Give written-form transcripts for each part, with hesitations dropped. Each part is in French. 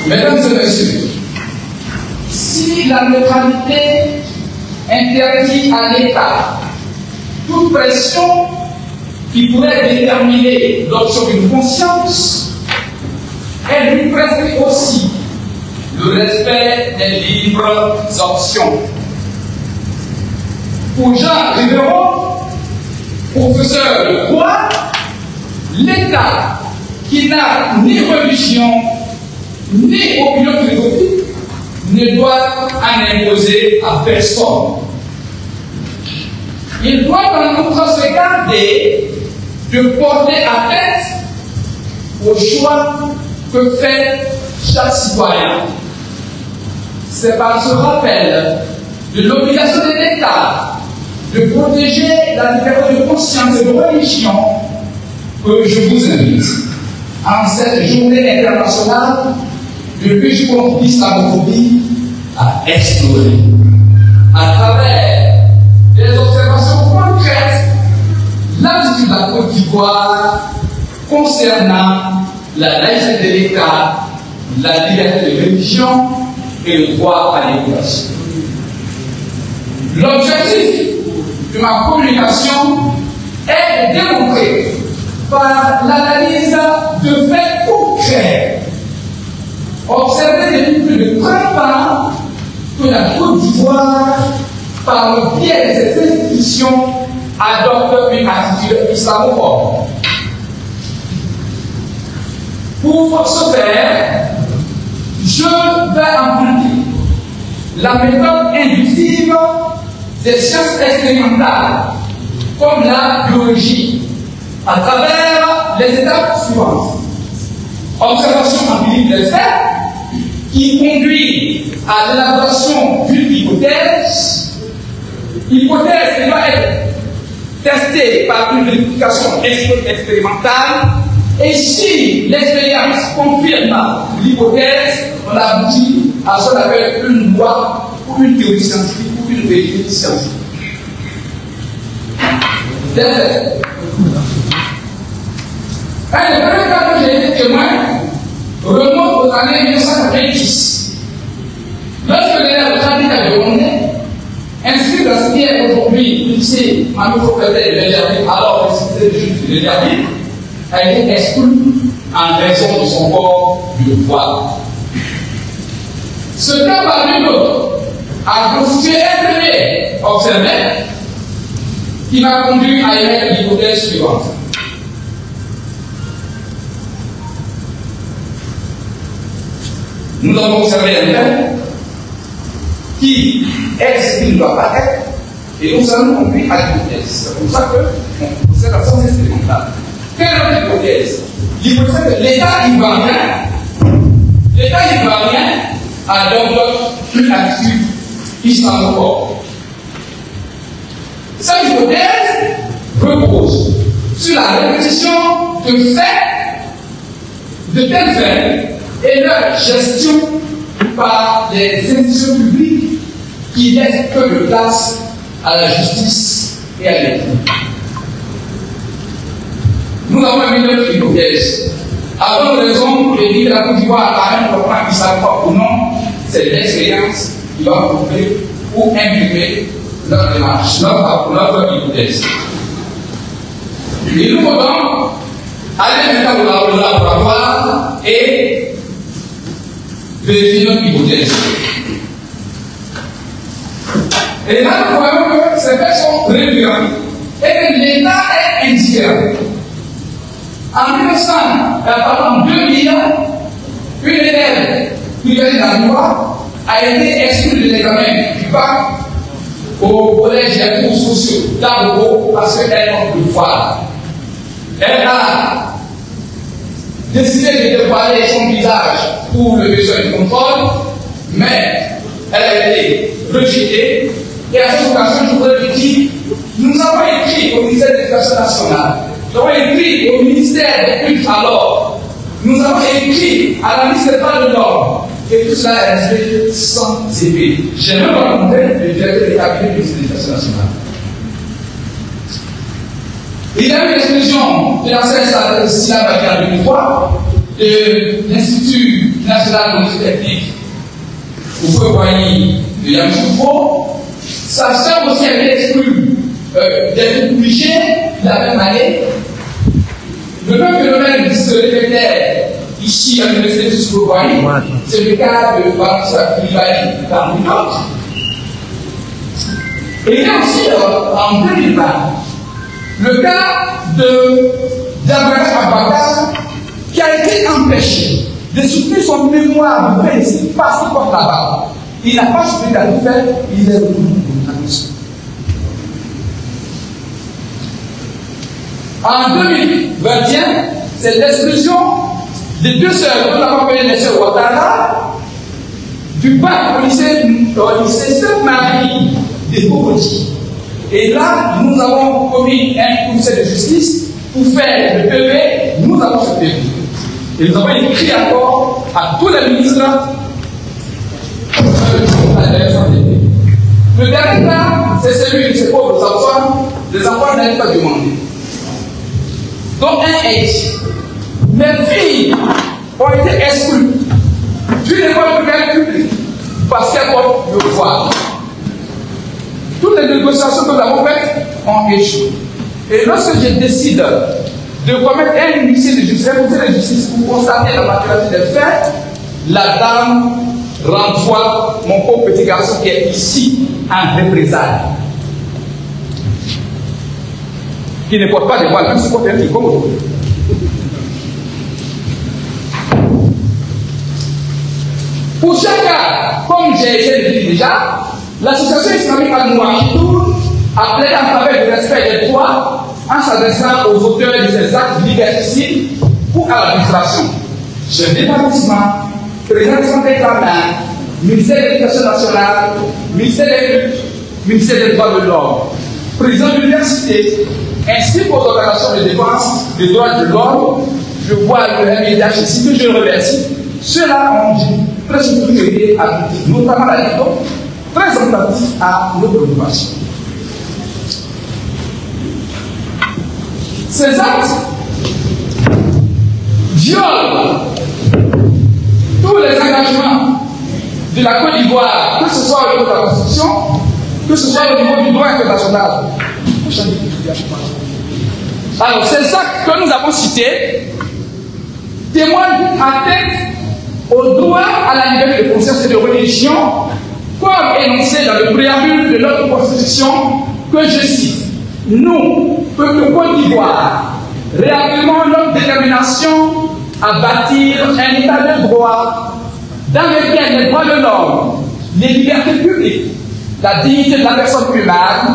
Mesdames et messieurs, si la neutralité interdit à l'État toute pression qui pourrait déterminer l'option d'une conscience, elle lui prescrit aussi le respect des libres options. Pour Jean Riveron, professeur de droit, l'État qui n'a ni religion ni opinion philosophique ne doit en imposer à personne. Il doit en outre se garder de porter atteinte au choix que fait chaque citoyen. C'est par ce rappel de l'obligation de l'État de protéger la liberté de conscience et de religion que je vous invite en cette journée internationale de lutte contre l'islamophobie à explorer à travers des observations concrètes l'attitude de la Côte d'Ivoire concernant la laïcité de l'État, la liberté de religion et le droit à l'éducation. L'objectif de ma communication est de démontrer par l'analyse de faits concrets observés depuis plus de 30 ans que la Côte d'Ivoire, par le biais de ses institutions, adopte une attitude islamophobe. Pour ce faire, je vais employer la méthode inductive des sciences expérimentales, comme la biologie, à travers les étapes suivantes. Observation empirique des faits, qui conduit à l'élaboration d'une hypothèse. Hypothèse qui va être testée par une vérification expérimentale. Et si l'expérience confirme l'hypothèse, on aboutit à ce qu'on appelle une loi ou une théorie scientifique ou une vérité scientifique. Des faits. Le premier cas que j'ai été témoin remonte aux années 1990. Lorsque l'élève Jean-Luc Camerounais, inscrit dans ce qui est aujourd'hui le lycée Mamouko Pédé de l'Énergie, alors le lycée de l'Énergie, a été exclu en raison de son port du voile. Ce cas parmi d'autres a constitué un premier observé qui m'a conduit à émettre l'hypothèse suivante. Nous avons observé un fait qui est ce qui ne doit pas être, et nous allons conduire à l'hypothèse. C'est pour ça qu'on procède à la science expérimentale. Quelle est l'hypothèse? L'hypothèse que l'État ivoirien adopte une attitude islamophobe. Cette hypothèse repose sur la répétition de faits, de tels faits, et leur gestion par les institutions publiques qui laissent peu de place à la justice et à l'État. Nous avons mis notre hypothèse. Avant raison de dire que la Côte d'Ivoire a un programme islamophobe ou non, c'est l'expérience qui va prouver ou imprimer notre démarche, notre hypothèse. Il nous faut donc aller maintenant au laboratoire et vérifier notre hypothèse. Et là, nous voyons que ces faits sont récurrents et que l'État est indifférent. En 2000, une élève qui vient d'Annois a été exclue de l'examen du bac au collège des cours sociaux d'Agogo parce qu'elle porte le voile. Elle a décidé de dévoiler son visage pour le besoin du contrôle, mais elle a été rejetée. Et à cette occasion, je voudrais lui dire, nous avons écrit au ministère de l'Éducation nationale, nous avons écrit au ministère des Cultes alors, nous avons écrit à la ministre des Droits de l'Homme, et tout cela est resté sans effet. J'ai même rencontré le directeur des cabinets du ministère de l'Éducation nationale. Il y a eu l'explosion de la CSA en 2003 de l'Institut nationale de technique au Fouet-Boigny de Yamoussoufou, sa sœur aussi avait exclu d'être obligée la même année. Le même phénomène se répétait ici à l'université de Fouet-Boigny, c'est le cas de Bamoussa Koulibaly parmi d'autres. Et il y a aussi en 2020 le cas de Diabara Abakar qui a été empêché de soutenir son mémoire de principe parce qu'il porte là-bas. Il n'a pas soutenu la nouvelle, il est revenu pour la mission. En 2021, c'est l'exclusion des deux sœurs, nous avons appelé les sœurs Ouattara, du bac au lycée Sainte-Marie des Boboti. Et là, nous avons commis un conseil de justice pour faire le PV, nous avons ce PV. Et nous avons écrit encore à tous les ministres le dernier cas, c'est celui de ces pauvres enfants, les enfants n'avaient pas demandé. Donc, un H. Mes filles ont été exclues d'une école privée publique parce qu'elles portent le voile. Toutes les négociations que nous avons faites ont échoué. Et lorsque je décide de commettre un huissier de justice pour constater la matérialité des faits, la dame renvoie mon pauvre petit garçon qui est ici en représailles. Qui ne porte pas de voile, même si porte un petit comme aujourd'hui. Pour chaque cas, comme j'ai essayé de dire déjà, l'association islamique Al-Mouahidoun a plaidé en faveur du respect des droits en s'adressant aux auteurs de ces actes liberticides ou à l'administration. Chef d'établissement, président de santé examen, ministère de l'Éducation nationale, ministère des cultes, ministère des droits de l'homme, président de l'université, ainsi qu'aux organisations de défense des droits de l'homme. Je vois le MIDH ici que je remercie. Ceux-là ont presque tout aidé à notamment la LIDO, très attentif à nos préoccupations. Ces actes violent tous les engagements de la Côte d'Ivoire, que ce soit au niveau de la Constitution, que ce soit au niveau du droit international. Alors, ces actes que nous avons cités témoignent atteinte au droit à la liberté de conscience et de religion, comme énoncé dans le préambule de notre Constitution, que je cite. Nous, peuple Côte d'Ivoire, réaffirmons notre détermination à bâtir un état de droit dans lequel les droits de l'homme, les libertés publiques, la dignité de la personne humaine,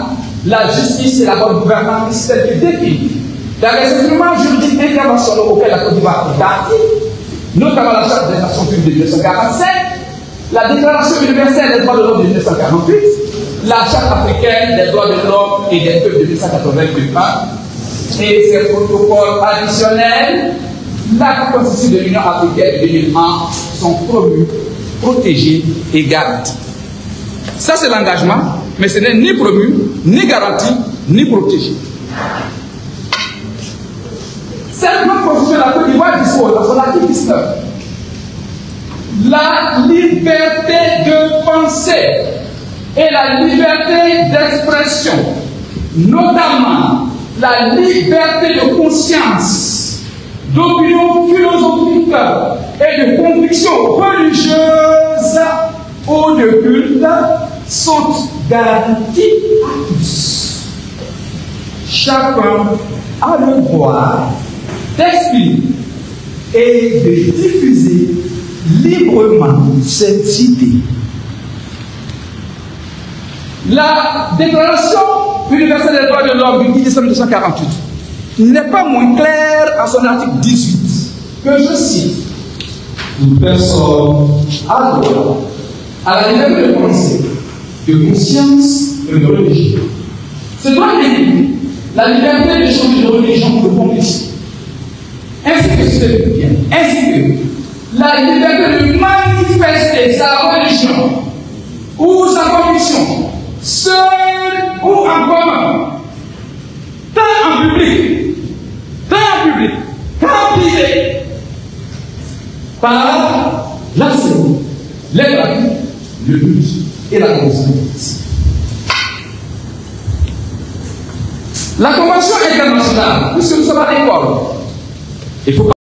la justice et la bonne gouvernance telles que définies dans les instruments juridiques internationaux auxquels la Côte d'Ivoire est partie, notamment la Charte des Nations Unies de 1947, la Déclaration universelle des droits de l'homme de 1948, la Charte africaine des droits de l'homme et des peuples de 1981, et ces protocoles additionnels, la Constitution de l'Union africaine de 2001 sont promus, protégés et garantis. Ça, c'est l'engagement, mais ce n'est ni promu, ni garanti, ni protégé. Cette même Constitution de la Côte d'Ivoire dispose dans son article 19 la liberté de penser et la liberté d'expression, notamment la liberté de conscience, d'opinion philosophique et de conviction religieuse ou de culte sont garanties à tous. Chacun a le droit d'exprimer et de diffuser librement cette idée. La Déclaration universelle des droits de l'homme du 10 décembre 1948 n'est pas moins claire à son article 18, que je cite. Toute personne a droit à la liberté de pensée, de conscience et de religion. Ce droit inclut la liberté de changer de religion ou de conviction, ainsi que la liberté de manifester sa religion ou sa conviction, seul ou en commun, tant en public qu'en privé, par l'enseignement, les pratiques, le but et la condition politique. La Convention internationale, puisque nous sommes à l'école, il faut